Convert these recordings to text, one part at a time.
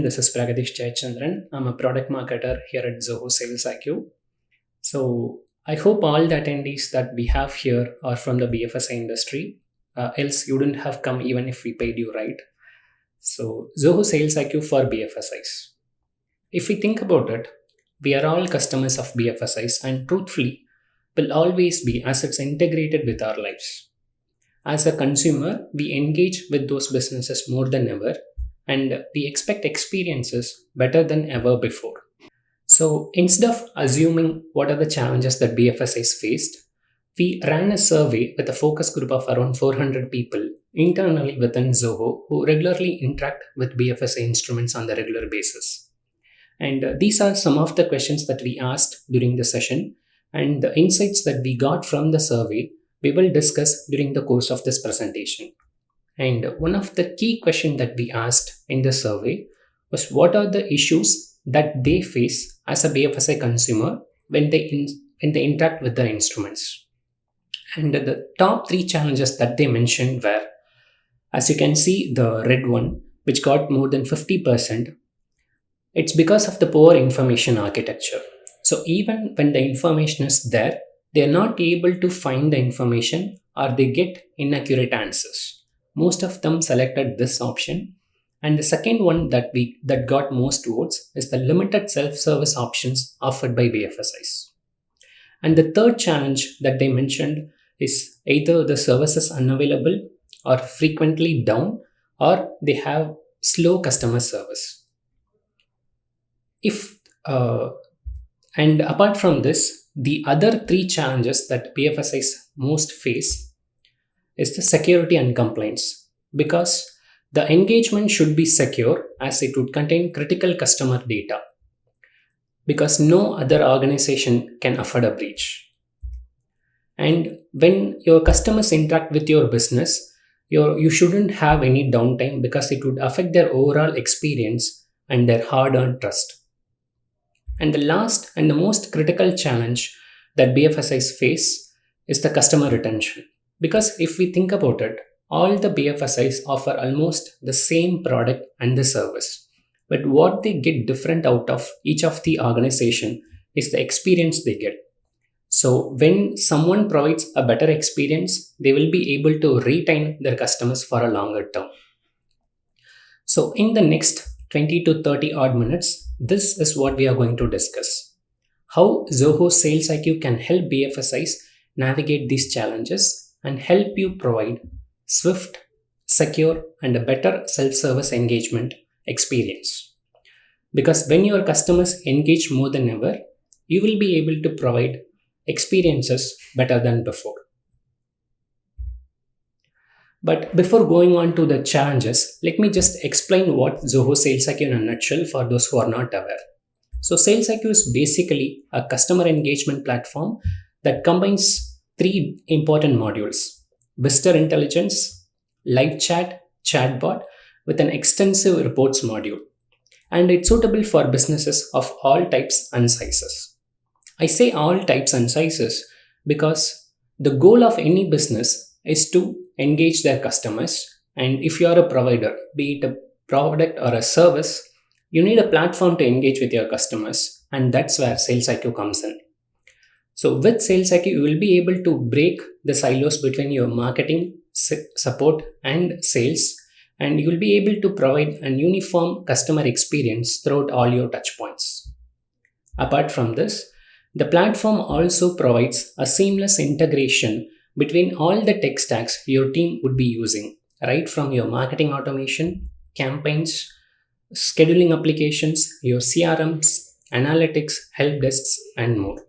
This is Pragadish Jayachandran. I'm a product marketer here at Zoho SalesIQ. So I hope all the attendees that we have here are from the BFSI industry. Else you wouldn't have come even if we paid you, right? So Zoho SalesIQ for BFSIs. If we think about it, we are all customers of BFSIs and truthfully will always be as it's integrated with our lives. As a consumer, we engage with those businesses more than ever and we expect experiences better than ever before. So instead of assuming what are the challenges that BFSIs faced, we ran a survey with a focus group of around 400 people internally within Zoho who regularly interact with BFSI instruments on the regular basis. And these are some of the questions that we asked during the session, and the insights that we got from the survey we will discuss during the course of this presentation. And one of the key questions that we asked in the survey was what are the issues that they face as a BFSI consumer when they interact with the instruments. And the top 3 challenges that they mentioned were, as you can see, the red one, which got more than 50%, it's because of the poor information architecture. So even when the information is there, they are not able to find the information or they get inaccurate answers. Most of them selected this option. And the second one that got most votes is the limited self-service options offered by BFSIs. And the third challenge that they mentioned is either the service is unavailable or frequently down, or they have slow customer service. And apart from this, the other 3 challenges that BFSIs most face is the security and compliance, because the engagement should be secure as it would contain critical customer data, because no other organization can afford a breach. And when your customers interact with your business, you shouldn't have any downtime because it would affect their overall experience and their hard-earned trust. And the last and the most critical challenge that BFSIs face is the customer retention. Because if we think about it, all the BFSIs offer almost the same product and the service. But what they get different out of each of the organization is the experience they get. So when someone provides a better experience, they will be able to retain their customers for a longer term. So in the next 20 to 30 odd minutes, this is what we are going to discuss. How Zoho SalesIQ can help BFSIs navigate these challenges and help you provide swift, secure, and a better self-service engagement experience. Because when your customers engage more than ever, you will be able to provide experiences better than before. But before going on to the challenges, let me just explain what Zoho SalesIQ in a nutshell for those who are not aware. So SalesIQ is basically a customer engagement platform that combines 3 important modules: visitor intelligence, live chat, chatbot with an extensive reports module. And it's suitable for businesses of all types and sizes. I say all types and sizes because the goal of any business is to engage their customers. And if you are a provider, be it a product or a service, you need a platform to engage with your customers. And that's where SalesIQ comes in. So with SalesIQ, you will be able to break the silos between your marketing, support, and sales, and you will be able to provide an uniform customer experience throughout all your touchpoints. Apart from this, the platform also provides a seamless integration between all the tech stacks your team would be using, right from your marketing automation, campaigns, scheduling applications, your CRMs, analytics, help desks, and more.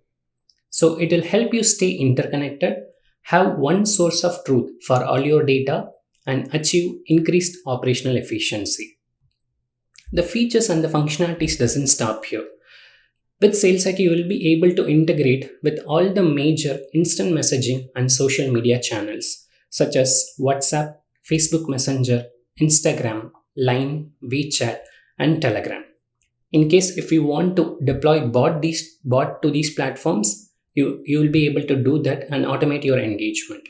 So it will help you stay interconnected, have one source of truth for all your data, and achieve increased operational efficiency. The features and the functionalities doesn't stop here. With SalesIQ, you will be able to integrate with all the major instant messaging and social media channels such as WhatsApp, Facebook Messenger, Instagram, Line, WeChat, and Telegram. In case if you want to deploy bot to these platforms, you will be able to do that and automate your engagement.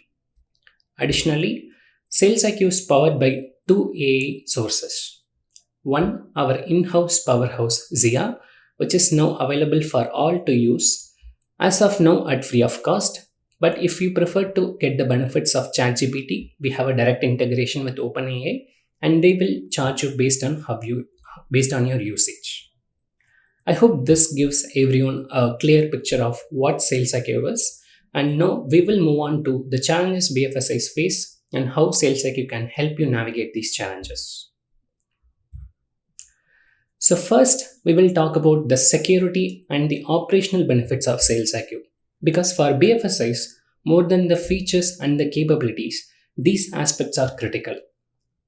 Additionally, SalesIQ is powered by 2 AI sources. One, our in-house powerhouse Zia, which is now available for all to use, as of now at free of cost. But if you prefer to get the benefits of ChatGPT, we have a direct integration with OpenAI, and they will charge you based on your usage. I hope this gives everyone a clear picture of what SalesIQ is. And now we will move on to the challenges BFSIs face and how SalesIQ can help you navigate these challenges. So first, we will talk about the security and the operational benefits of SalesIQ. Because for BFSIs, more than the features and the capabilities, these aspects are critical.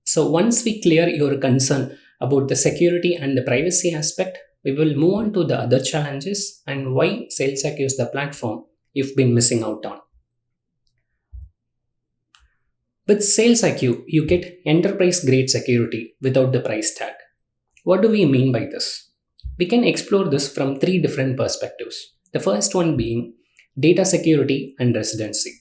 So once we clear your concern about the security and the privacy aspect, we will move on to the other challenges and why SalesIQ is the platform you've been missing out on. With SalesIQ, you get enterprise-grade security without the price tag. What do we mean by this? We can explore this from three different perspectives. The first one being data security and residency.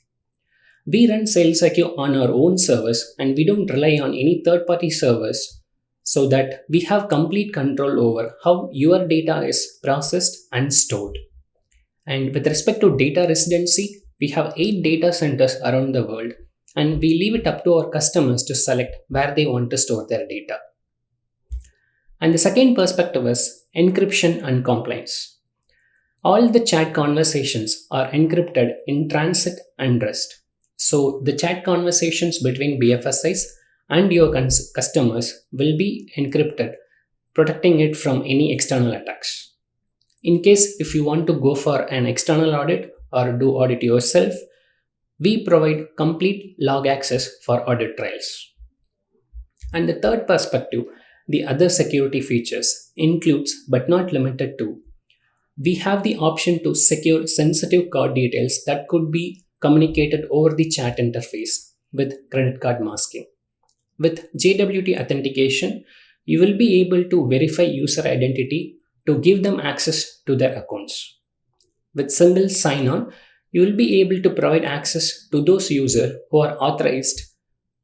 We run SalesIQ on our own servers and we don't rely on any third-party servers, so that we have complete control over how your data is processed and stored. And with respect to data residency, we have 8 data centers around the world and we leave it up to our customers to select where they want to store their data. And the second perspective is encryption and compliance. All the chat conversations are encrypted in transit and rest. So the chat conversations between BFSIs and your customers will be encrypted, protecting it from any external attacks. In case if you want to go for an external audit or do audit yourself, we provide complete log access for audit trails. And the third perspective, the other security features, includes but not limited to, we have the option to secure sensitive card details that could be communicated over the chat interface with credit card masking. With JWT authentication, you will be able to verify user identity to give them access to their accounts. With single sign-on, you will be able to provide access to those users who are authorized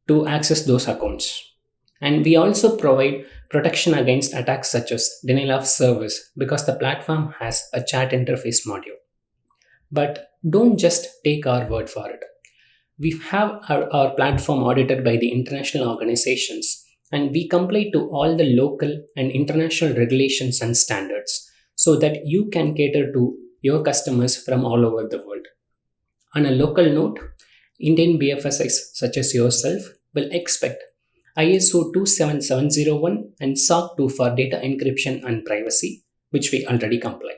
to access those accounts. And we also provide protection against attacks such as denial of service because the platform has a chat interface module. But don't just take our word for it. We have our platform audited by the international organizations and we comply to all the local and international regulations and standards so that you can cater to your customers from all over the world. On a local note, Indian BFSIs such as yourself will expect ISO 27701 and SOC 2 for data encryption and privacy, which we already comply.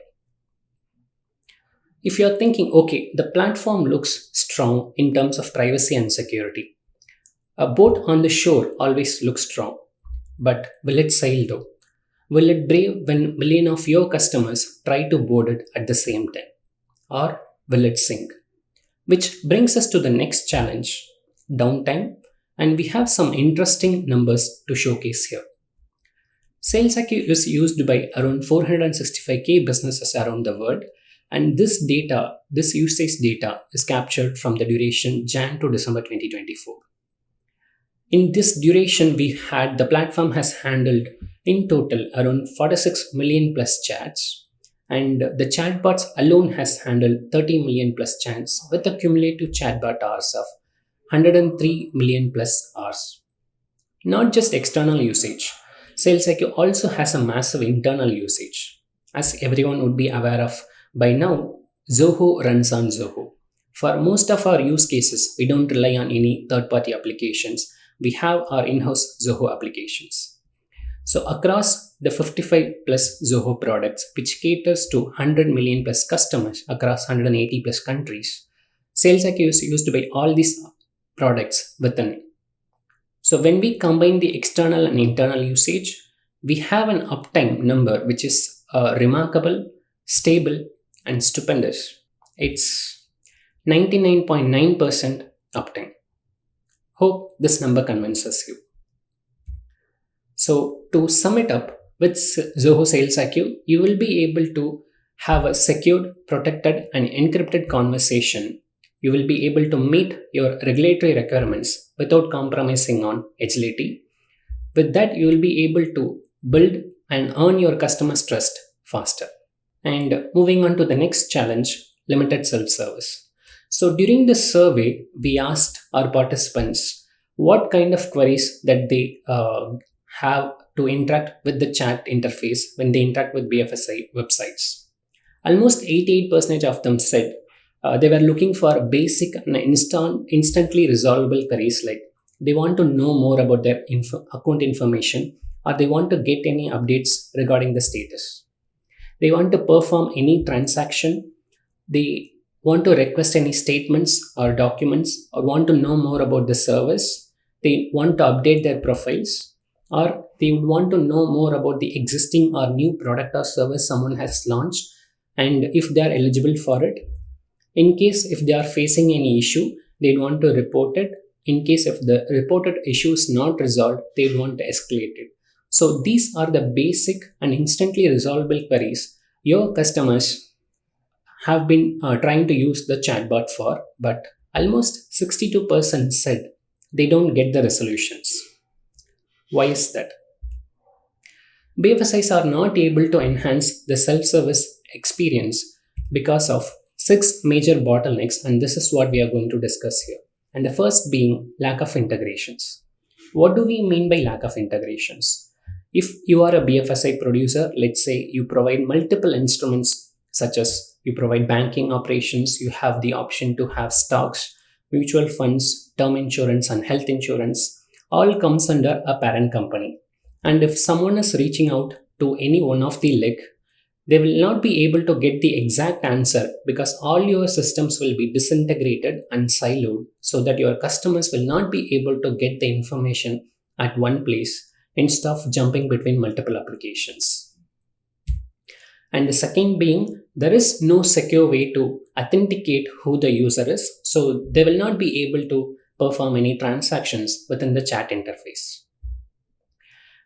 If you're thinking, okay, the platform looks strong in terms of privacy and security. A boat on the shore always looks strong. But will it sail though? Will it brave when millions of your customers try to board it at the same time? Or will it sink? Which brings us to the next challenge, downtime, and we have some interesting numbers to showcase here. SalesIQ is used by around 465k businesses around the world, and this usage data is captured from the duration Jan to December 2024. In this duration, the platform has handled in total around 46 million plus chats, and the chatbots alone has handled 30 million plus chats with a cumulative chatbot hours of 103 million plus hours. Not just external usage, SalesIQ also has a massive internal usage. As everyone would be aware of by now, Zoho runs on Zoho. For most of our use cases, we don't rely on any third-party applications. We have our in-house Zoho applications. So across the 55 plus Zoho products, which caters to 100 million plus customers across 180 plus countries, SalesIQ is used by all these products within. So when we combine the external and internal usage, we have an uptime number which is remarkable, stable, and stupendous. It's 99.9% uptime. Hope this number convinces you. So to sum it up, with Zoho SalesIQ, you will be able to have a secured, protected, and encrypted conversation. You will be able to meet your regulatory requirements without compromising on agility. With that, you will be able to build and earn your customers' trust faster. And moving on to the next challenge, limited self service. So, during this survey, we asked our participants what kind of queries that they have to interact with the chat interface when they interact with BFSI websites. Almost 88% of them said they were looking for basic and instantly resolvable queries, like they want to know more about their account information, or they want to get any updates regarding the status. They want to perform any transaction. They want to request any statements or documents, or want to know more about the service. They want to update their profiles, or they would want to know more about the existing or new product or service someone has launched, and if they are eligible for it. In case if they are facing any issue, they want to report it. In case if the reported issue is not resolved, they want to escalate it. So these are the basic and instantly resolvable queries your customers have been trying to use the chatbot for, but almost 62% said they don't get the resolutions. Why is that? BFSIs are not able to enhance the self-service experience because of 6 major bottlenecks, and this is what we are going to discuss here. And the first being lack of integrations. What do we mean by lack of integrations? If you are a BFSI producer, let's say you provide multiple instruments, such as you provide banking operations, you have the option to have stocks, mutual funds, term insurance, and health insurance, all comes under a parent company. And if someone is reaching out to any one of the leg, they will not be able to get the exact answer because all your systems will be disintegrated and siloed, so that your customers will not be able to get the information at one place instead of jumping between multiple applications. And the second being, there is no secure way to authenticate who the user is, so they will not be able to perform any transactions within the chat interface.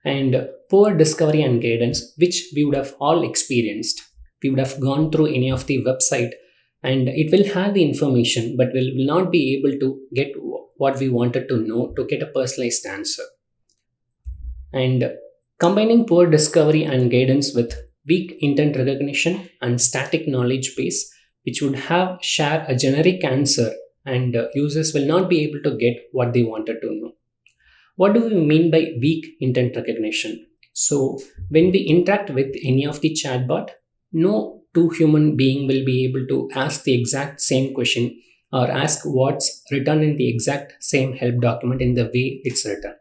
And poor discovery and guidance, which we would have all experienced. We would have gone through any of the website and it will have the information, but will not be able to get what we wanted to know to get a personalized answer. And combining poor discovery and guidance with weak intent recognition and static knowledge base, which would have share a generic answer, and users will not be able to get what they wanted to know. What do we mean by weak intent recognition? So when we interact with any of the chatbot, no two human being will be able to ask the exact same question or ask what's written in the exact same help document in the way it's written.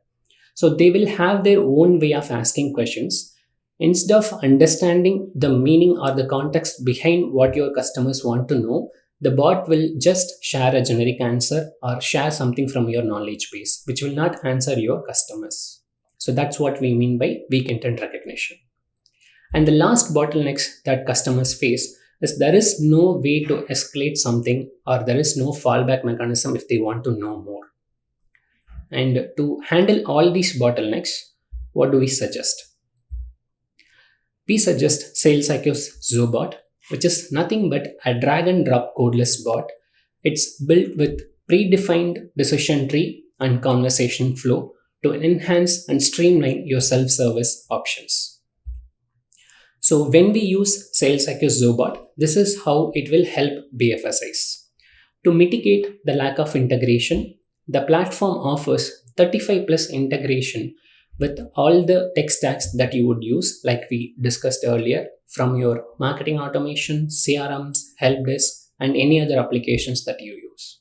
So they will have their own way of asking questions. Instead of understanding the meaning or the context behind what your customers want to know, the bot will just share a generic answer or share something from your knowledge base, which will not answer your customers. So that's what we mean by weak intent recognition. And the last bottlenecks that customers face is there is no way to escalate something, or there is no fallback mechanism if they want to know more. And to handle all these bottlenecks, what do we suggest? We suggest SalesIQ's Zobot, which is nothing but a drag and drop codeless bot. It's built with predefined decision tree and conversation flow to enhance and streamline your self-service options. So when we use SalesIQ Zobot, this is how it will help BFSIs. To mitigate the lack of integration, the platform offers 35 plus integration with all the tech stacks that you would use, like we discussed earlier, from your marketing automation, CRMs, help desk, and any other applications that you use.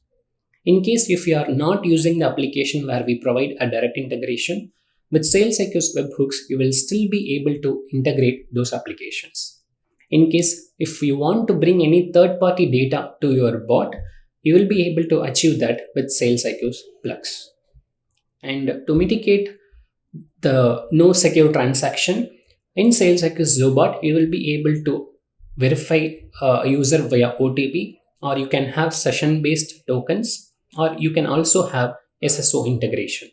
In case if you are not using the application where we provide a direct integration, with SalesIQ's webhooks, you will still be able to integrate those applications. In case if you want to bring any third-party data to your bot, you will be able to achieve that with SalesIQ's plugs. And to mitigate the no secure transaction, in SalesIQ's Zobot, you will be able to verify a user via OTP, or you can have session-based tokens, or you can also have SSO integration.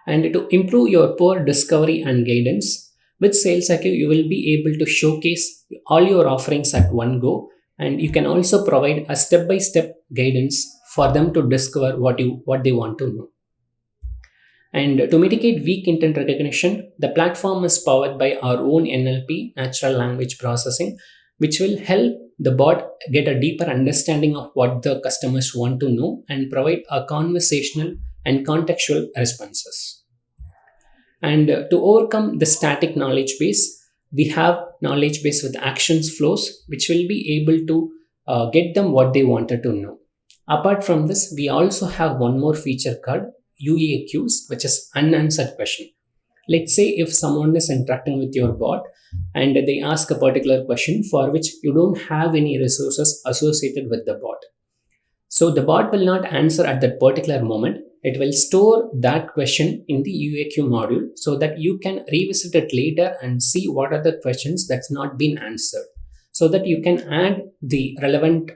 And to improve your poor discovery and guidance, with SalesIQ, you will be able to showcase all your offerings at one go, and you can also provide a step-by-step guidance for them to discover what they want to know. And to mitigate weak intent recognition, the platform is powered by our own NLP, natural language processing, which will help the bot get a deeper understanding of what the customers want to know and provide a conversational and contextual responses. And to overcome the static knowledge base, we have knowledge base with actions flows, which will be able to get them what they wanted to know. Apart from this, we also have one more feature called UAQs, which is unanswered question. Let's say if someone is interacting with your bot and they ask a particular question for which you don't have any resources associated with the bot. So the bot will not answer at that particular moment. It will store that question in the UAQ module so that you can revisit it later and see what are the questions that's not been answered, so that you can add the relevant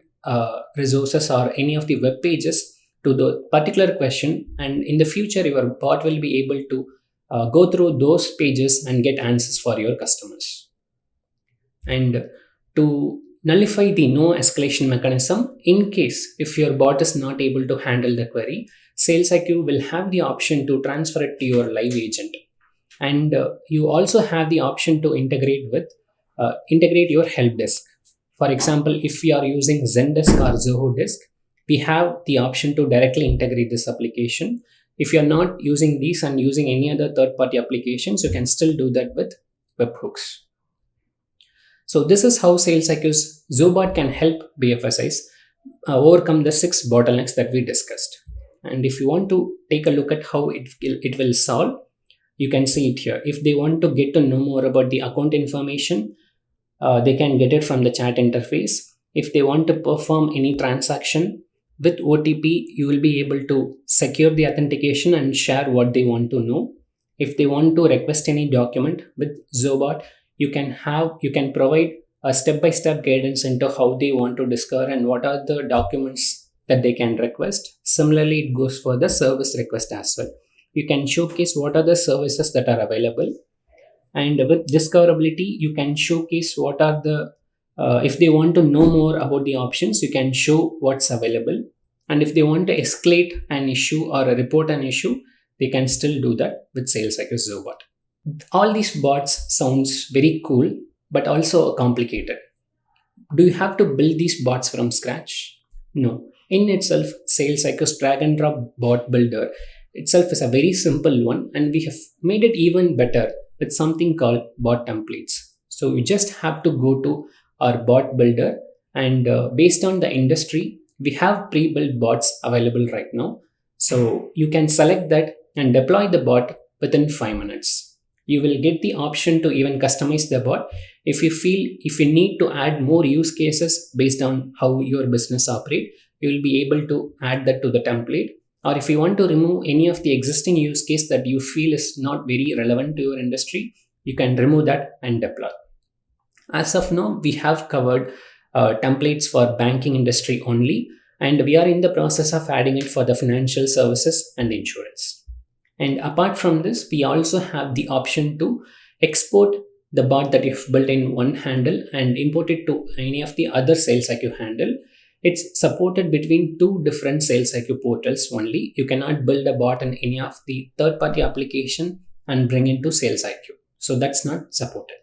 resources or any of the web pages to the particular question, and in the future your bot will be able to go through those pages and get answers for your customers. And to nullify the no escalation mechanism, in case if your bot is not able to handle the query, SalesIQ will have the option to transfer it to your live agent. And you also have the option to integrate your help desk. For example, if you are using Zendesk or Zoho Desk, we have the option to directly integrate this application. If you are not using these and using any other third-party applications, you can still do that with webhooks. So this is how SalesIQ's Zobot can help BFSIs overcome the 6 bottlenecks that we discussed. And if you want to take a look at how it will solve, you can see it here. If they want to get to know more about the account information, they can get it from the chat interface. If they want to perform any transaction with OTP, you will be able to secure the authentication and share what they want to know. If they want to request any document with Zobot, you can provide a step-by-step guidance into how they want to discover and what are the documents that they can request. Similarly, it goes for the service request as well. You can showcase what are the services that are available. And with discoverability, you can showcase what are the, if they want to know more about the options, you can show what's available. And if they want to escalate an issue or report an issue, they can still do that with SalesIQ Zobot. All these bots sounds very cool, but also complicated. Do you have to build these bots from scratch? No. In itself, SalesIQ's drag and drop bot builder itself is a very simple one, and we have made it even better with something called bot templates. So you just have to go to our bot builder, and based on the industry, we have pre-built bots available right now. So you can select that and deploy the bot within 5 minutes. You will get the option to even customize the bot if you need to add more use cases based on how your business operates. You will be able to add that to the template. Or if you want to remove any of the existing use case that you feel is not very relevant to your industry, you can remove that and deploy. As of now, we have covered templates for banking industry only, and we are in the process of adding it for the financial services and insurance. And apart from this, we also have the option to export the bot that you've built in one handle and import it to any of the other SalesIQ handle. It's supported between 2 different SalesIQ portals only. You cannot build a bot in any of the third-party application and bring into SalesIQ. So that's not supported.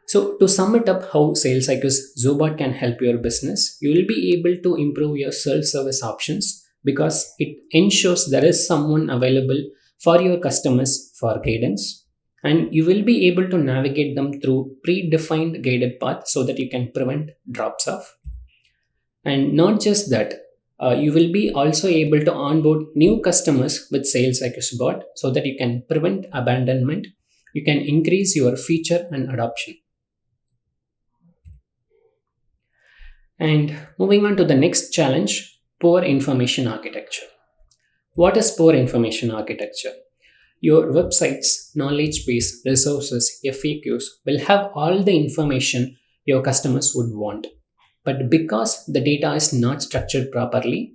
So to sum it up, how SalesIQ's Zobot can help your business, you will be able to improve your self-service options because it ensures there is someone available for your customers for guidance. And you will be able to navigate them through predefined guided paths so that you can prevent drops off. And not just that, you will be also able to onboard new customers with SalesIQ bot so that you can prevent abandonment. You can increase your feature and adoption. And moving on to the next challenge, poor information architecture. What is poor information architecture? Your website's knowledge base, resources, FAQs will have all the information your customers would want. But because the data is not structured properly,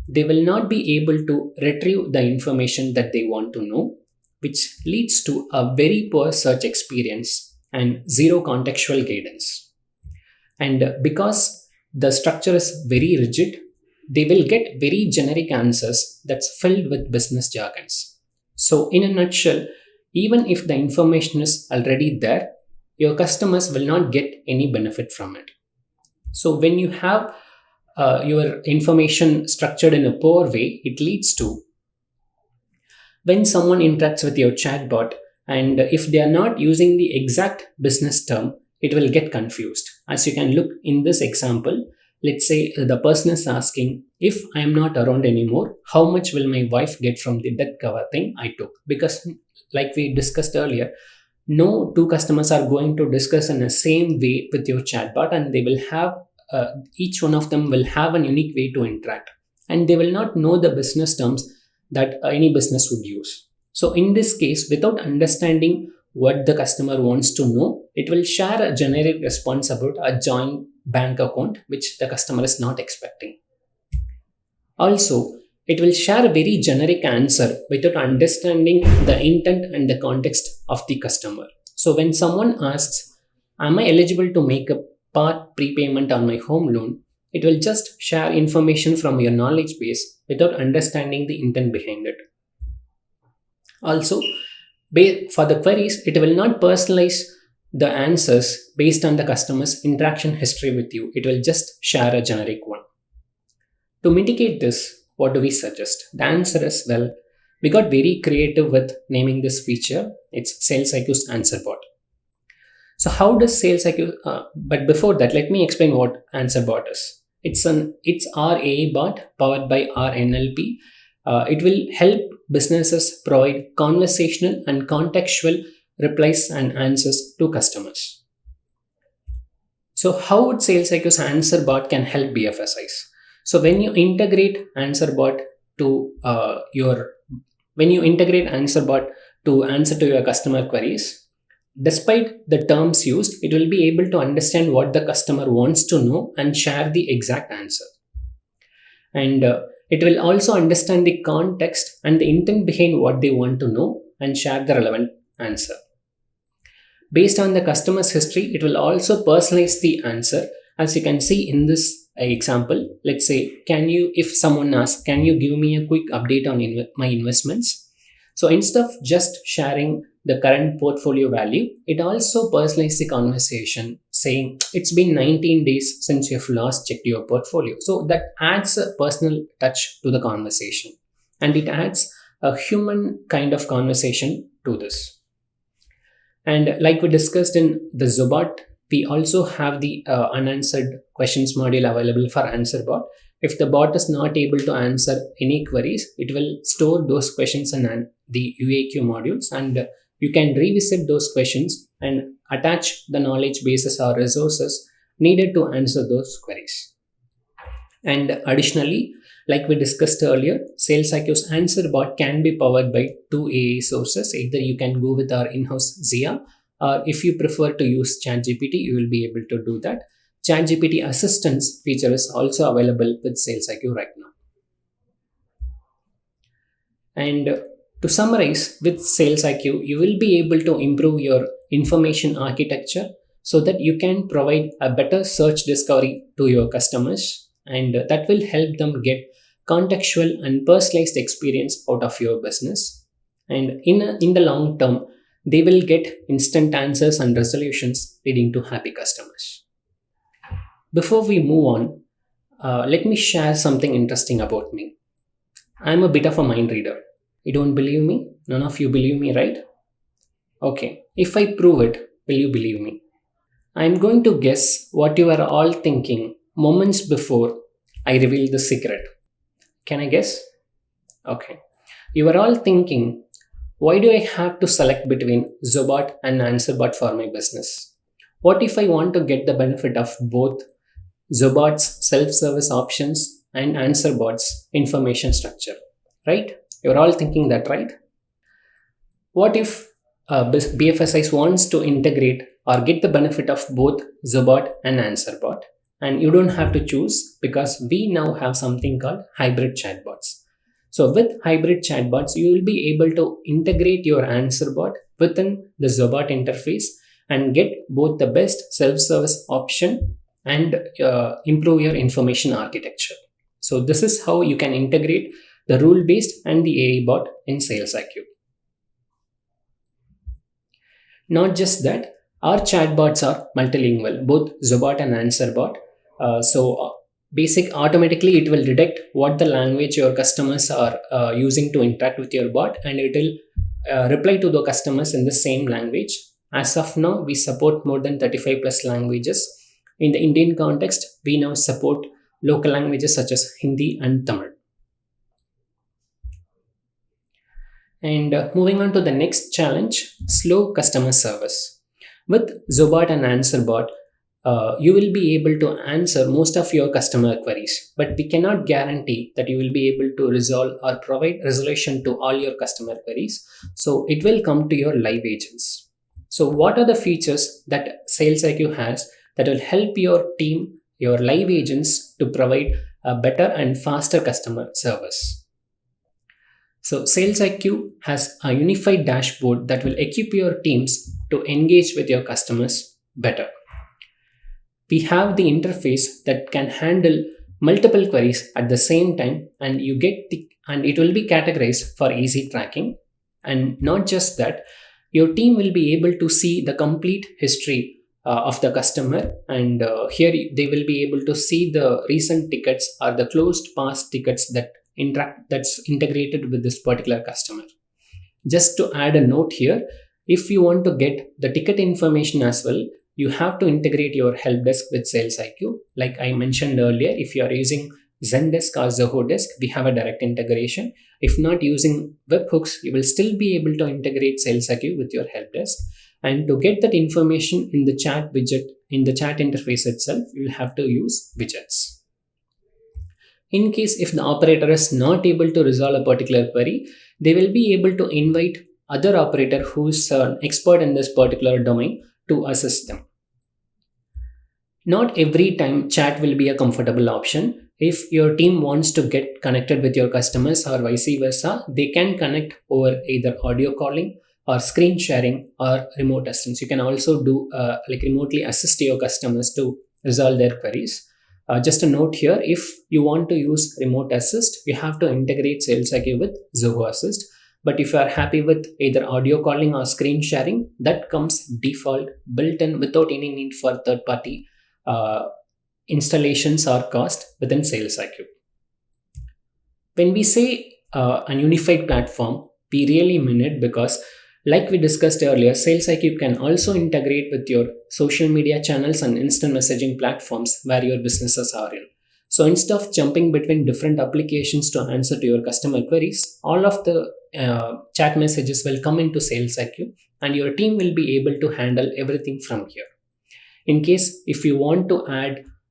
they will not be able to retrieve the information that they want to know, which leads to a very poor search experience and zero contextual guidance. And because the structure is very rigid, they will get very generic answers that's filled with business jargons. So, in a nutshell, even if the information is already there, your customers will not get any benefit from it. So, when you have your information structured in a poor way, it leads to when someone interacts with your chatbot, and if they are not using the exact business term, it will get confused. As you can look in this example, let's say the person is asking, if I am not around anymore, how much will my wife get from the death cover thing I took? Because, like we discussed earlier, no two customers are going to discuss in the same way with your chatbot, and they will have each one of them will have a unique way to interact, and they will not know the business terms that any business would use. So in this case, without understanding what the customer wants to know, it will share a generic response about a joint bank account which the customer is not expecting. Also, it will share a very generic answer without understanding the intent and the context of the customer. So when someone asks, am I eligible to make a part prepayment on my home loan? It will just share information from your knowledge base without understanding the intent behind it. Also, for the queries, it will not personalize the answers based on the customer's interaction history with you. It will just share a generic one. To mitigate this, what do we suggest? The answer is, well, we got very creative with naming this feature. It's SalesIQ's answer bot. So how does SalesIQ? But before that, let me explain what answer bot is. It's our AI bot powered by our NLP. It will help businesses provide conversational and contextual replies and answers to customers. So how would SalesIQ's answer bot can help BFSIs? So when you integrate answer bot to answer to your customer queries, despite the terms used, it will be able to understand what the customer wants to know and share the exact answer. And it will also understand the context and the intent behind what they want to know and share the relevant answer. Based on the customer's history, it will also personalize the answer. As you can see in this example, let's say, if someone asks, can you give me a quick update on my investments? So instead of just sharing the current portfolio value, it also personalizes the conversation saying, it's been 19 days since you have last checked your portfolio. So that adds a personal touch to the conversation, and it adds a human kind of conversation to this. And like we discussed in the Zobot, we also have the unanswered questions module available for answer bot. If the bot is not able to answer any queries, it will store those questions in the UAQ modules, and you can revisit those questions and attach the knowledge bases or resources needed to answer those queries. And additionally, like we discussed earlier, SalesIQ's answer bot can be powered by two AI sources. Either you can go with our in-house Zia, or if you prefer to use ChatGPT, you will be able to do that. ChatGPT assistance feature is also available with SalesIQ right now. And to summarize, with SalesIQ, you will be able to improve your information architecture so that you can provide a better search discovery to your customers, and that will help them get contextual and personalized experience out of your business. And in the long term, they will get instant answers and resolutions leading to happy customers. Before we move on, let me share something interesting about me. I'm a bit of a mind reader. You don't believe me? None of you believe me, right? Okay, if I prove it, will you believe me? I'm going to guess what you are all thinking moments before I reveal the secret. Can I guess? Okay. You are all thinking, why do I have to select between Zobot and AnswerBot for my business? What if I want to get the benefit of both Zobot's self-service options and AnswerBot's information structure? Right? You're all thinking that, right? What if BFSIs wants to integrate or get the benefit of both Zobot and AnswerBot, and you don't have to choose because we now have something called hybrid chatbots. So with hybrid chatbots, you will be able to integrate your AnswerBot within the Zobot interface and get both the best self-service option and improve your information architecture. So this is how you can integrate the rule-based and the AI bot in SalesIQ. Not just that, our chatbots are multilingual, both Zobot and AnswerBot. Basic automatically it will detect what the language your customers are using to interact with your bot, and it will reply to the customers in the same language. As of now, we support more than 35 plus languages. In the Indian context, we now support local languages such as Hindi and Tamil. And moving on to the next challenge, slow customer service. With Zobot and AnswerBot, you will be able to answer most of your customer queries, but we cannot guarantee that you will be able to resolve or provide resolution to all your customer queries. So it will come to your live agents. So what are the features that SalesIQ has that will help your team, your live agents, to provide a better and faster customer service? So SalesIQ has a unified dashboard that will equip your teams to engage with your customers better. We have the interface that can handle multiple queries at the same time, and it will be categorized for easy tracking. And not just that, your team will be able to see the complete history of the customer, and here they will be able to see the recent tickets or the closed past tickets that's integrated with this particular customer. Just to add a note here, if you want to get the ticket information as well, you have to integrate your help desk with SalesIQ. Like I mentioned earlier, if you are using Zendesk or Zoho Desk, we have a direct integration. If not using webhooks, you will still be able to integrate SalesIQ with your help desk. And to get that information in the chat widget, in the chat interface itself, you will have to use widgets. In case if the operator is not able to resolve a particular query, they will be able to invite other operator who's an expert in this particular domain to assist them. Not every time chat will be a comfortable option. If your team wants to get connected with your customers or vice versa, they can connect over either audio calling or screen sharing or remote assistance. You can also do remotely assist your customers to resolve their queries. Just a note here, if you want to use remote assist, you have to integrate SalesIQ with Zoho Assist. But if you are happy with either audio calling or screen sharing, that comes default, built in without any need for third-party installations or cost within SalesIQ. When we say a unified platform, we really mean it, because like we discussed earlier, SalesIQ can also integrate with your social media channels and instant messaging platforms where your businesses are in. So instead of jumping between different applications to answer to your customer queries, all of the chat messages will come into SalesIQ, and your team will be able to handle everything from here. In case if you want to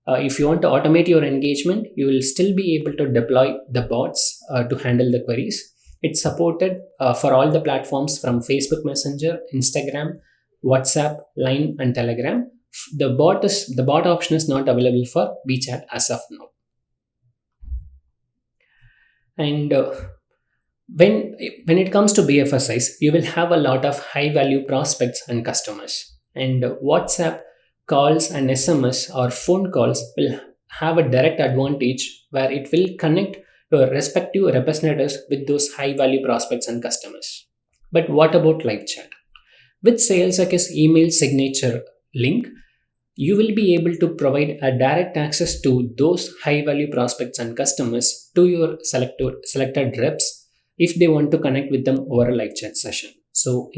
automate your engagement, you will still be able to deploy the bots to handle the queries. It's supported for all the platforms from Facebook Messenger, Instagram, WhatsApp, Line, and Telegram. The bot option is not available for WeChat as of now. And when it comes to BFSIs, you will have a lot of high value prospects and customers. And WhatsApp calls and SMS or phone calls will have a direct advantage where it will connect your respective representatives with those high value prospects and customers. But what about live chat? With SalesIQ's email signature link, you will be able to provide a direct access to those high value prospects and customers to your selected reps if they want to connect with them over a live chat session. So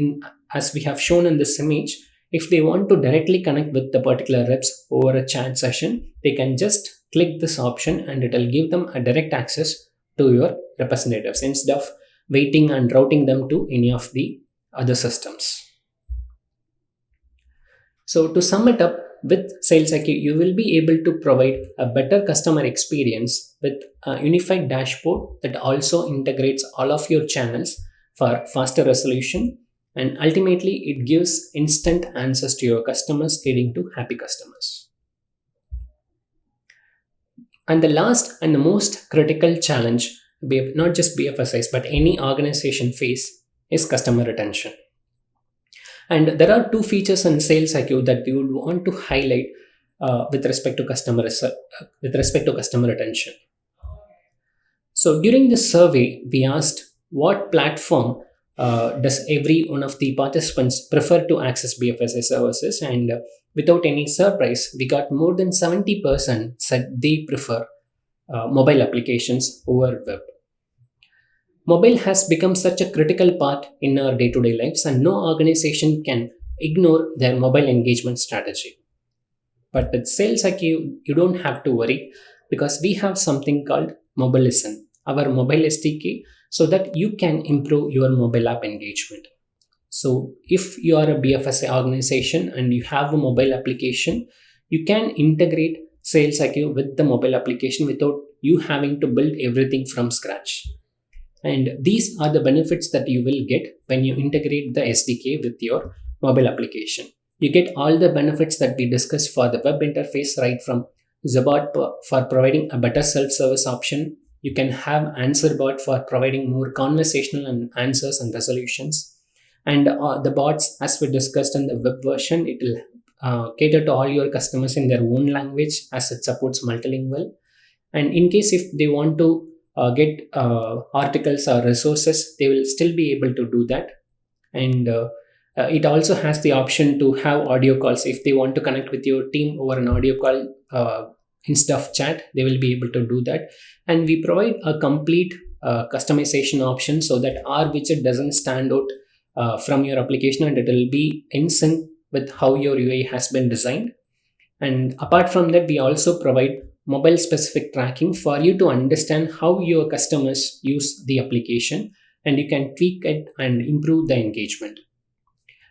as we have shown in this image, if they want to directly connect with the particular reps over a chat session, they can just click this option and it will give them a direct access to your representatives instead of waiting and routing them to any of the other systems. So to sum it up, with SalesIQ, you will be able to provide a better customer experience with a unified dashboard that also integrates all of your channels for faster resolution, and ultimately it gives instant answers to your customers, leading to happy customers. And the last and the most critical challenge, not just BFSIs but any organization face, is customer retention. And there are two features in SalesIQ that we would want to highlight with respect to customer retention. So during this survey, we asked what platform does every one of the participants prefer to access BFSI services, and without any surprise, we got more than 70% said they prefer mobile applications over web. Mobile has become such a critical part in our day to day lives, and no organization can ignore their mobile engagement strategy. But with Sales IQ, you don't have to worry because we have something called Mobilisten, our mobile SDK, so that you can improve your mobile app engagement. So, if you are a BFSI organization and you have a mobile application, you can integrate Sales IQ with the mobile application without you having to build everything from scratch. And these are the benefits that you will get when you integrate the SDK with your mobile application. You get all the benefits that we discussed for the web interface, right from Zobot for providing a better self-service option. You can have AnswerBot for providing more conversational and answers and resolutions. And the bots, as we discussed in the web version, it will cater to all your customers in their own language as it supports multilingual. And in case if they want to get articles or resources, they will still be able to do that. And it also has the option to have audio calls. If they want to connect with your team over an audio call instead of chat, they will be able to do that. And we provide a complete customization option so that our widget doesn't stand out from your application, and it will be in sync with how your UI has been designed. And apart from that, we also provide mobile specific tracking for you to understand how your customers use the application, and you can tweak it and improve the engagement.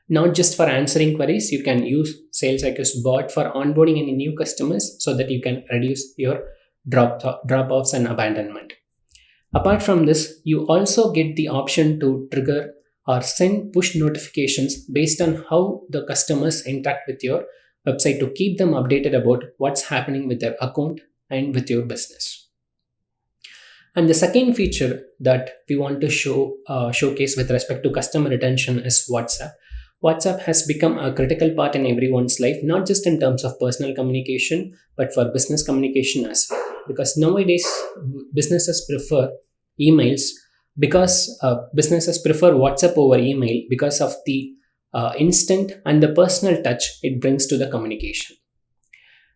Not just for answering queries, you can use SalesIQ's bot for onboarding any new customers so that you can reduce your drop-offs and abandonment. Apart from this, you also get the option to trigger or send push notifications based on how the customers interact with your website to keep them updated about what's happening with their account and with your business. And the second feature that we want to showcase with respect to customer retention is WhatsApp. WhatsApp has become a critical part in everyone's life, not just in terms of personal communication, but for business communication as well. Because nowadays, businesses prefer emails because businesses prefer WhatsApp over email because of the instant and the personal touch it brings to the communication.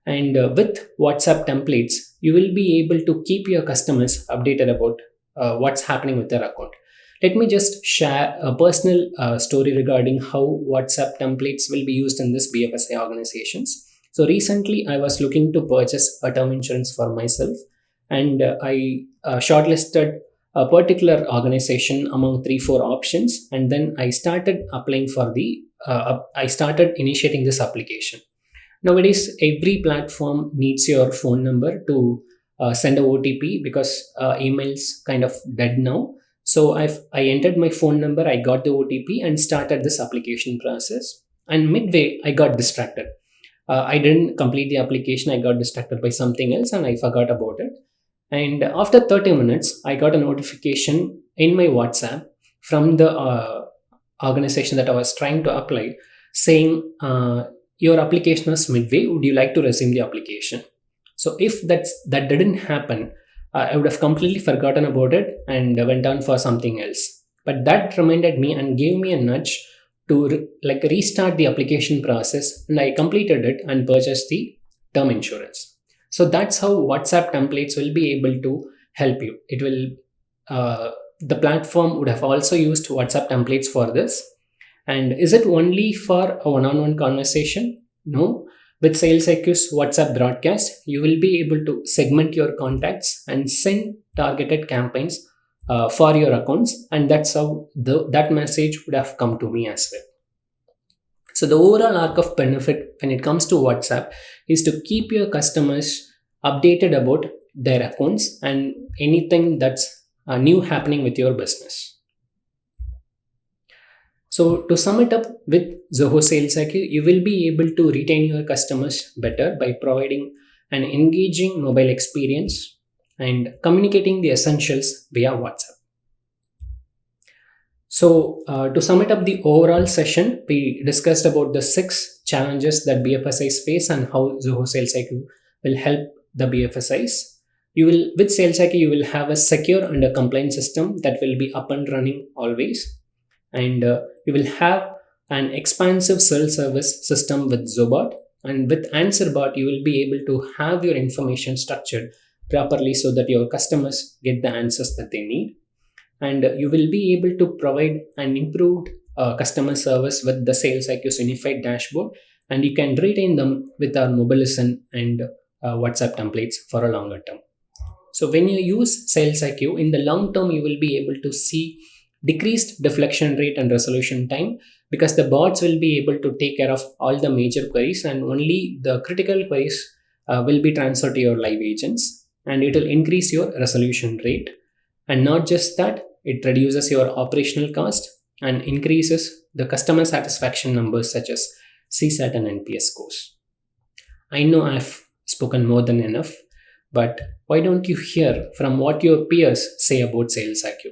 And with WhatsApp templates, you will be able to keep your customers updated about what's happening with their account. Let me just share a personal story regarding how WhatsApp templates will be used in this BFSI organizations. So recently, I was looking to purchase a term insurance for myself, and I shortlisted a particular organization among 3-4 options, and then I started applying for I started initiating this application. Nowadays, every platform needs your phone number to send a OTP because email's kind of dead now. So I entered my phone number, I got the OTP and started this application process. And midway, I got distracted. I didn't complete the application. I got distracted by something else and I forgot about it. And after 30 minutes, I got a notification in my WhatsApp from the organization that I was trying to apply saying, your application is midway. Would you like to resume the application? So if that didn't happen, I would have completely forgotten about it and went on for something else. But that reminded me and gave me a nudge to restart the application process, and I completed it and purchased the term insurance. So that's how WhatsApp templates will be able to help you. It will the platform would have also used WhatsApp templates for this. And is it only for a one-on-one conversation? No. With SalesIQ's WhatsApp broadcast, you will be able to segment your contacts and send targeted campaigns for your accounts, and that's how that message would have come to me as well. So the overall arc of benefit when it comes to WhatsApp is to keep your customers updated about their accounts and anything that's new happening with your business. So to sum it up, with Zoho SalesIQ, you will be able to retain your customers better by providing an engaging mobile experience and communicating the essentials via WhatsApp. So to sum it up, the overall session, we discussed about the 6 challenges that BFSIs face and how Zoho SalesIQ will help the BFSIs. With SalesIQ, you will have a secure and a compliant system that will be up and running always. And you will have an expansive self-service system with Zobot. And with AnswerBot, you will be able to have your information structured properly so that your customers get the answers that they need. And you will be able to provide an improved customer service with the SalesIQ's unified dashboard, and you can retain them with our Mobilisten and WhatsApp templates for a longer term. So when you use SalesIQ in the long term, you will be able to see decreased deflection rate and resolution time, because the bots will be able to take care of all the major queries and only the critical queries will be transferred to your live agents, and it will increase your resolution rate. And not just that, it reduces your operational cost and increases the customer satisfaction numbers such as CSAT and NPS scores. I know I've spoken more than enough, but why don't you hear from what your peers say about SalesIQ?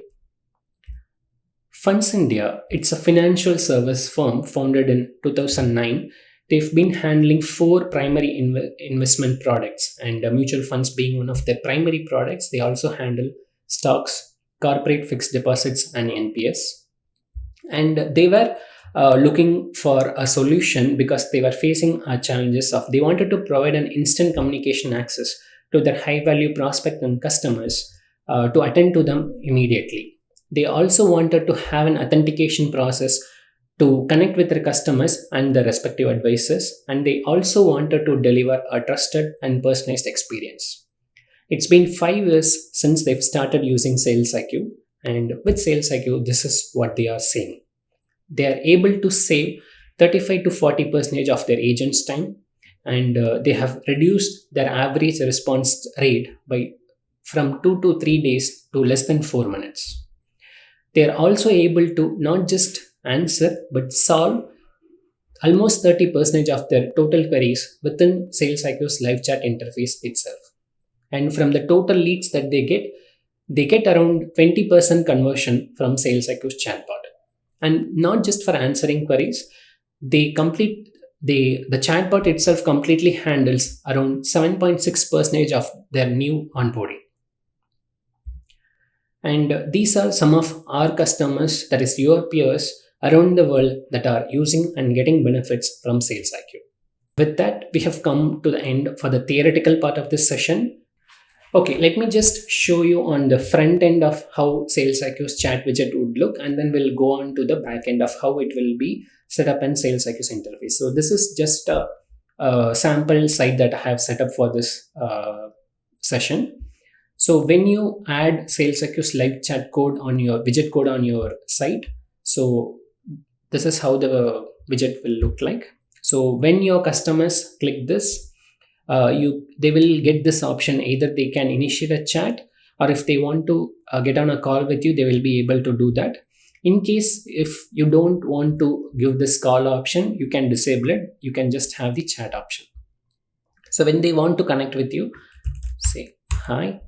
Funds India, it's a financial service firm founded in 2009. They've been handling 4 primary investment products, and mutual funds being one of their primary products. They also handle stocks, corporate fixed deposits, and NPS. And they were looking for a solution because they were facing challenges of they wanted to provide an instant communication access to their high value prospect and customers to attend to them immediately. They also wanted to have an authentication process to connect with their customers and their respective advisors, and they also wanted to deliver a trusted and personalized experience. It's been 5 years since they've started using SalesIQ, and with SalesIQ, this is what they are saying. They are able to save 35 to 40% of their agents' time, and they have reduced their average response rate by from 2 to 3 days to less than 4 minutes. They are also able to not just answer but solve almost 30% of their total queries within SalesIQ's live chat interface itself. And from the total leads that they get around 20% conversion from SalesIQ's chatbot. And not just for answering queries, the chatbot itself completely handles around 7.6% of their new onboarding. And these are some of our customers, that is your peers around the world, that are using and getting benefits from SalesIQ. With that, we have come to the end for the theoretical part of this session. Okay, let me just show you on the front end of how SalesIQ's chat widget would look, and then we'll go on to the back end of how it will be set up in SalesIQ's interface. So this is just a sample site that I have set up for this session. So when you add SalesIQ's live chat code on your widget code on your site, so this is how the widget will look like. So when your customers click this, they will get this option. Either they can initiate a chat, or if they want to get on a call with you, they will be able to do that. In case if you don't want to give this call option, you can disable it. You can just have the chat option. So when they want to connect with you, say hi.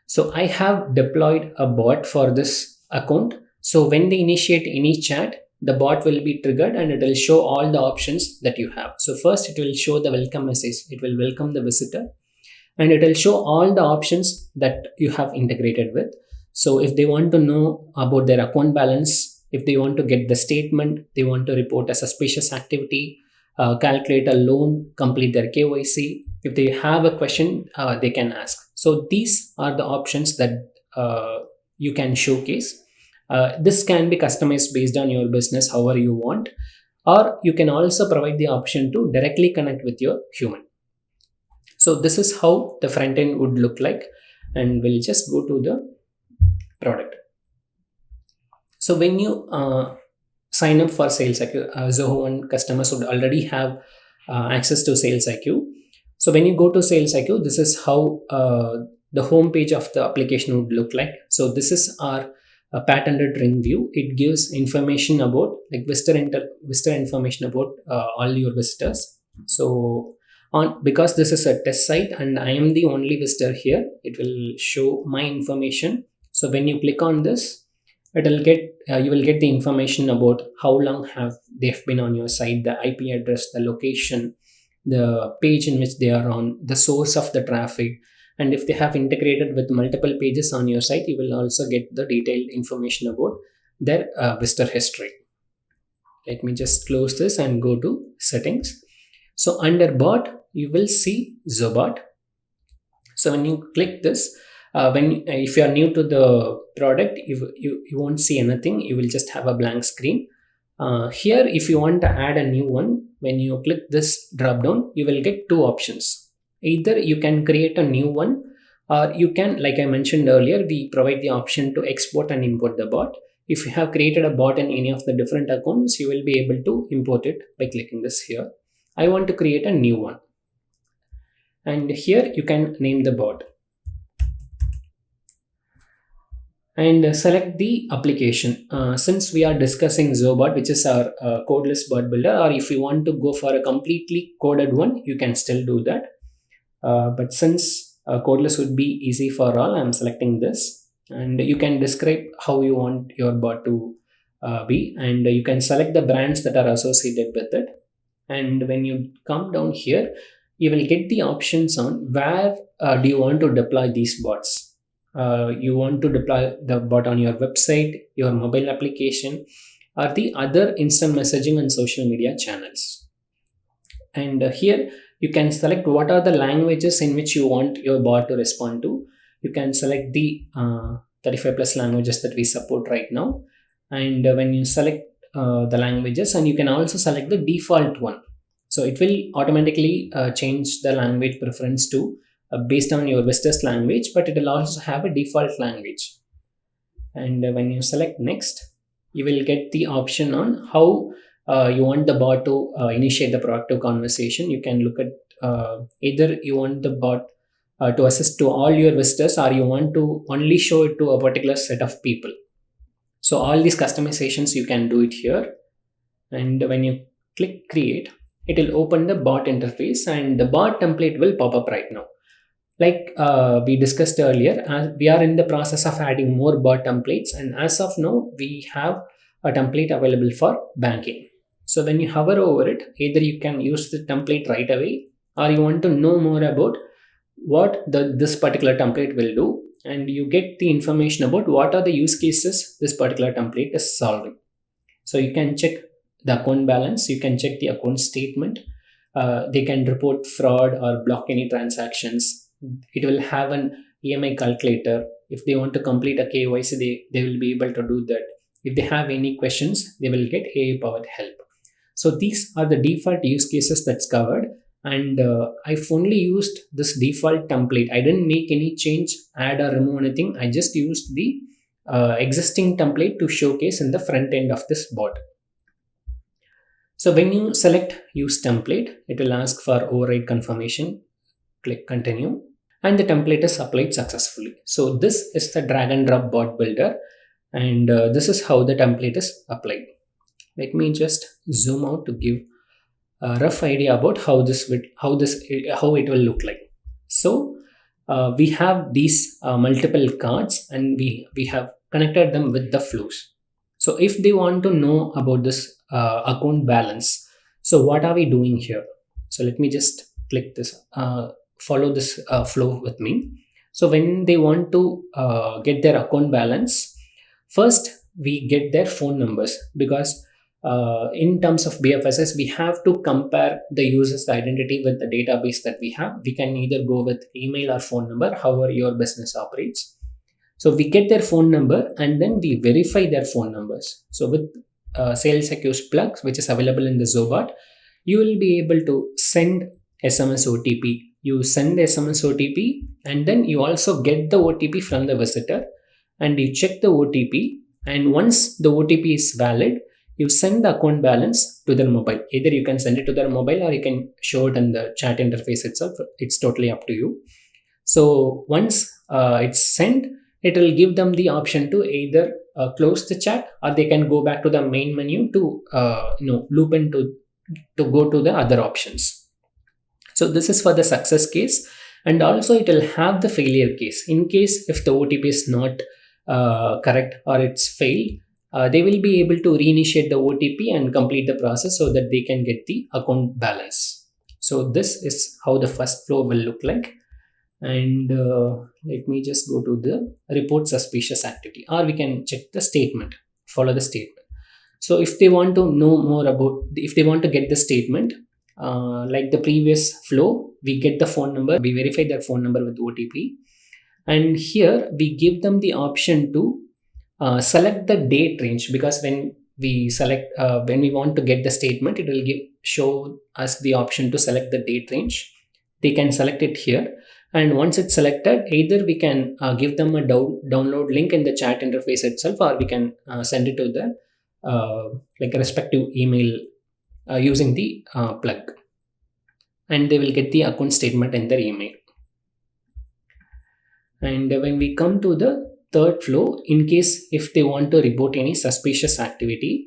So I have deployed a bot for this account. So when they initiate any chat, the bot will be triggered and it will show all the options that you have. So first it will show the welcome message. It will welcome the visitor, and it will show all the options that you have integrated with. So if they want to know about their account balance, if they want to get the statement, they want to report a suspicious activity, calculate a loan, complete their KYC. If they have a question, they can ask. So these are the options that you can showcase. This can be customized based on your business, however you want, or you can also provide the option to directly connect with your human. So this is how the front end would look like, and we'll just go to the product. So when you sign up for SalesIQ, Zoho One customers would already have access to SalesIQ. So when you go to SalesIQ, this is how the home page of the application would look like. So this is our patented ring view. It gives information about like visitor information about all your visitors. So because this is a test site and I am the only visitor here, it will show my information. So when you click on this, it will get you will get the information about how long have they've been on your site, the IP address, the location, the page in which they are on, the source of the traffic, And if they have integrated with multiple pages on your site, you will also get the detailed information about their visitor history. Let me just close this and go to settings. So under bot, you will see Zobot. So when you click this, if you are new to the product, you won't see anything. You will just have a blank screen. Here, if you want to add a new one, when you click this drop down, you will get two options. Either you can create a new one, or you can, like I mentioned earlier, we provide the option to export and import the bot. If you have created a bot in any of the different accounts, you will be able to import it by clicking this here. I want to create a new one. And here you can name the bot. And select the application. Since we are discussing Zobot, which is our codeless bot builder, or if you want to go for a completely coded one, you can still do that. But since codeless would be easy for all, I'm selecting this. And you can describe how you want your bot to be, and you can select the brands that are associated with it. And when you come down here, you will get the options on where do you want to deploy these bots. You want to deploy the bot on your website, your mobile application, or the other instant messaging and social media channels. And here you can select what are the languages in which you want your bot to respond to. You can select the 35 plus languages that we support right now. And when you select the languages, and you can also select the default one. So it will automatically change the language preference to based on your visitors language, but it will also have a default language. And when you select next, you will get the option on how you want the bot to initiate the proactive conversation. You can look at either you want the bot to assist to all your visitors, or you want to only show it to a particular set of people. So all these customizations you can do it here. And when you click create, it will open the bot interface, and the bot template will pop up right now. Like we discussed earlier, we are in the process of adding more bot templates, and as of now we have a template available for banking. So when you hover over it, either you can use the template right away, or you want to know more about what this particular template will do, and you get the information about what are the use cases this particular template is solving. So you can check the account balance, you can check the account statement, they can report fraud or block any transactions. It will have an EMI calculator. If they want to complete a KYC, they will be able to do that. If they have any questions, they will get AI powered help. So these are the default use cases that's covered. And I've only used this default template. I didn't make any change, add or remove anything. I just used the existing template to showcase in the front end of this bot. So when you select use template, it will ask for override confirmation. Click continue, and the template is applied successfully. So this is the drag and drop bot builder, and this is how the template is applied. Let me just zoom out to give a rough idea about how it will look like. So we have these multiple cards, and we have connected them with the flows. So if they want to know about this account balance, so what are we doing here? So let me just click this, follow this flow with me. So when they want to get their account balance, first we get their phone numbers, because in terms of BFSIs, we have to compare the user's identity with the database that we have. We can either go with email or phone number, however your business operates. So we get their phone number, and then we verify their phone numbers. So with SalesIQ's plugs, which is available in the Zobot, you will be able to send SMS OTP. You send the SMS OTP, and then you also get the OTP from the visitor, and you check the OTP. And once the OTP is valid, you send the account balance to their mobile. Either you can send it to their mobile, or you can show it in the chat interface itself. It's totally up to you. So once it's sent, it will give them the option to either close the chat, or they can go back to the main menu to loop into to go to the other options. So this is for the success case, and also it will have the failure case. In case if the OTP is not correct or it's failed, they will be able to reinitiate the OTP and complete the process so that they can get the account balance. So this is how the first flow will look like. And let me just go to the report suspicious activity, or we can check the statement, follow the statement. So if they want to know more about, if they want to get the statement, like the previous flow, we get the phone number, we verify their phone number with OTP, and here we give them the option to select the date range, because when we select, when we want to get the statement, it will show us the option to select the date range. They can select it here, and once it's selected, either we can give them a download link in the chat interface itself, or we can send it to the like respective email using the plug, and they will get the account statement in their email. And when we come to the third flow, in case if they want to report any suspicious activity,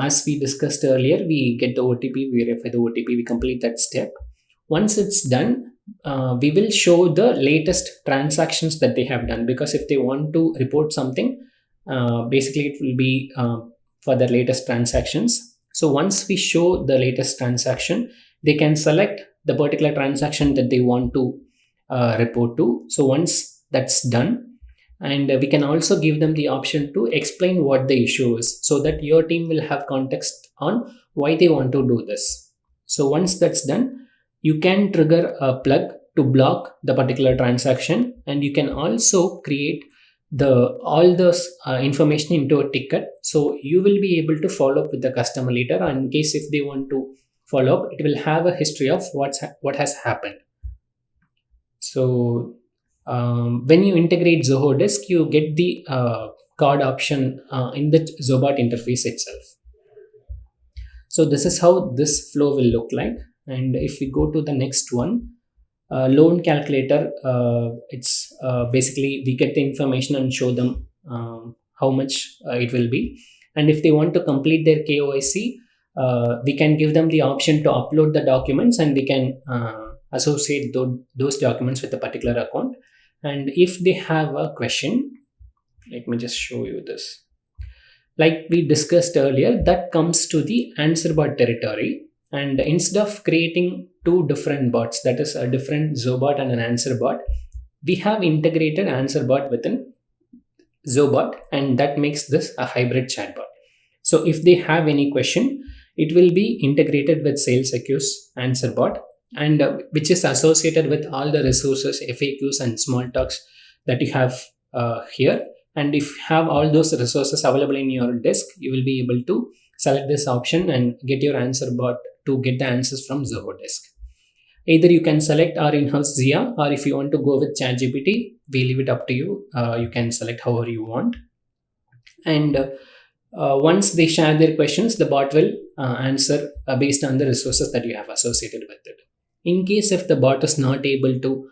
as we discussed earlier, we get the OTP, we verify the OTP, we complete that step. Once it's done, we will show the latest transactions that they have done, because if they want to report something, basically it will be for the latest transactions. So once we show the latest transaction, they can select the particular transaction that they want to report to. So once that's done, and we can also give them the option to explain what the issue is, so that your team will have context on why they want to do this. So once that's done, you can trigger a plug to block the particular transaction, and you can also create all those information into a ticket, so you will be able to follow up with the customer later. And in case if they want to follow up, it will have a history of what has happened. So when you integrate Zoho Disk, you get the card option in the Zobot interface itself. So this is how this flow will look like. And if we go to the next one, loan calculator, it's basically we get the information and show them how much it will be. And if they want to complete their KYC, we can give them the option to upload the documents, and we can associate those documents with a particular account. And if they have a question, let me just show you this. Like we discussed earlier, that comes to the answer bot territory. And instead of creating two different bots, that is a different Zobot and an answer bot, we have integrated answer bot within Zobot, and that makes this a hybrid chatbot. So if they have any question, it will be integrated with SalesIQ's answer bot, and which is associated with all the resources, FAQs and small talks that you have here. And if you have all those resources available in your disk, you will be able to select this option and get your answer bot to get the answers from Zoho Disk. Either you can select our in-house Zia, or if you want to go with ChatGPT, we leave it up to you. You can select however you want. And once they share their questions, the bot will answer based on the resources that you have associated with it. In case if the bot is not able to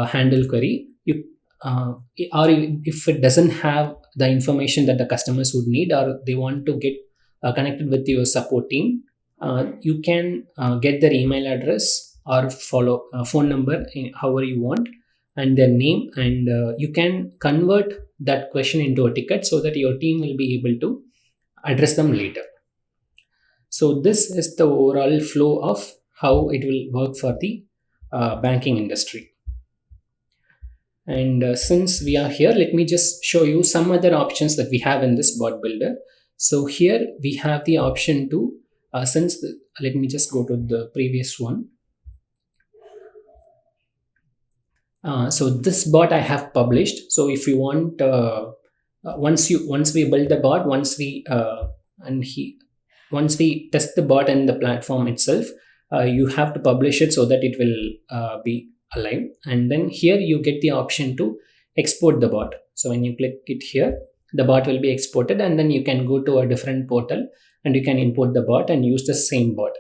handle query, or if it doesn't have the information that the customers would need, or they want to get connected with your support team, you can get their email address or follow phone number, however you want, and their name, and you can convert that question into a ticket so that your team will be able to address them later. So this is the overall flow of how it will work for the banking industry. And since we are here, let me just show you some other options that we have in this bot builder. So here we have the option to, let me just go to the previous one. So this bot I have published. So if you want, once we build the bot, once we test the bot and the platform itself, you have to publish it so that it will be alive. And then here you get the option to export the bot. So when you click it here, the bot will be exported, and then you can go to a different portal and you can import the bot and use the same bot.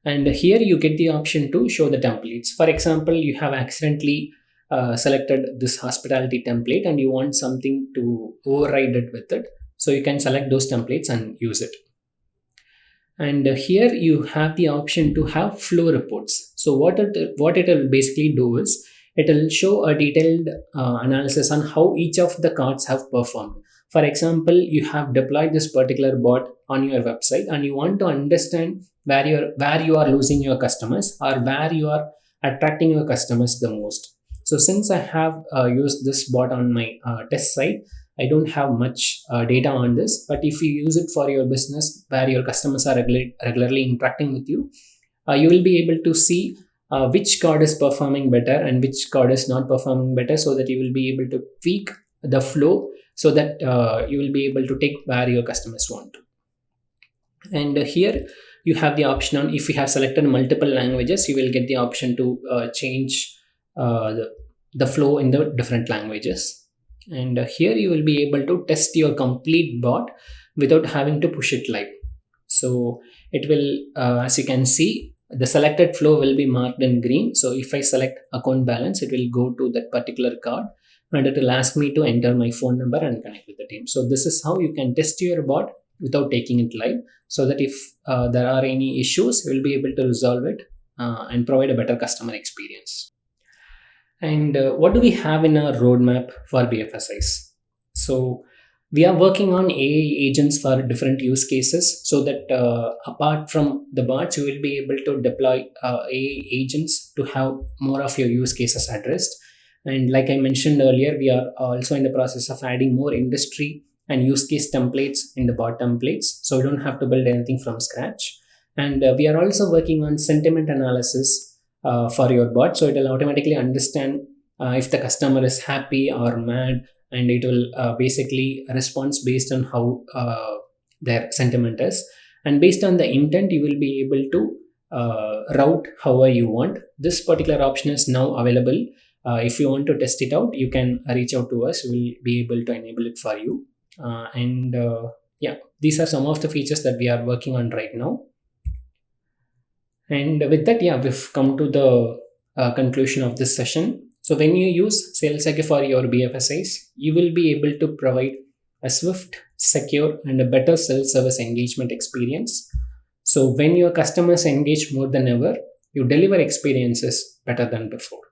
And here you get the option to show the templates. For example, you have accidentally selected this hospitality template and you want something to override it with it. So you can select those templates and use it. And here you have the option to have flow reports. So what it will basically do is, it will show a detailed analysis on how each of the cards have performed. For example, you have deployed this particular bot on your website and you want to understand where you are losing your customers, or where you are attracting your customers the most. So since I have used this bot on my test site, I don't have much data on this. But if you use it for your business where your customers are regularly interacting with you, you will be able to see which card is performing better and which card is not performing better, so that you will be able to tweak the flow, so that you will be able to take where your customers want to. And here you have the option on, if you have selected multiple languages, you will get the option to change the flow in the different languages. And here you will be able to test your complete bot without having to push it live. So it will, as you can see, the selected flow will be marked in green. So if I select account balance, it will go to that particular card and it will ask me to enter my phone number and connect with the team. So this is how you can test your bot without taking it live, so that if there are any issues, you will be able to resolve it and provide a better customer experience. And what do we have in our roadmap for BFSIs? So we are working on AI agents for different use cases, so that apart from the bots, you will be able to deploy AI agents to have more of your use cases addressed. And like I mentioned earlier, we are also in the process of adding more industry and use case templates in the bot templates, so you don't have to build anything from scratch. And we are also working on sentiment analysis for your bot, so it will automatically understand if the customer is happy or mad, and it will basically respond based on how their sentiment is. And based on the intent, you will be able to route however you want. This particular option is now available. If you want to test it out, you can reach out to us. We'll be able to enable it for you. Yeah, these are some of the features that we are working on right now. And with that, yeah, we've come to the conclusion of this session. So when you use SalesIQ for your BFSIs, you will be able to provide a swift, secure, and a better self-service engagement experience. So when your customers engage more than ever, you deliver experiences better than before.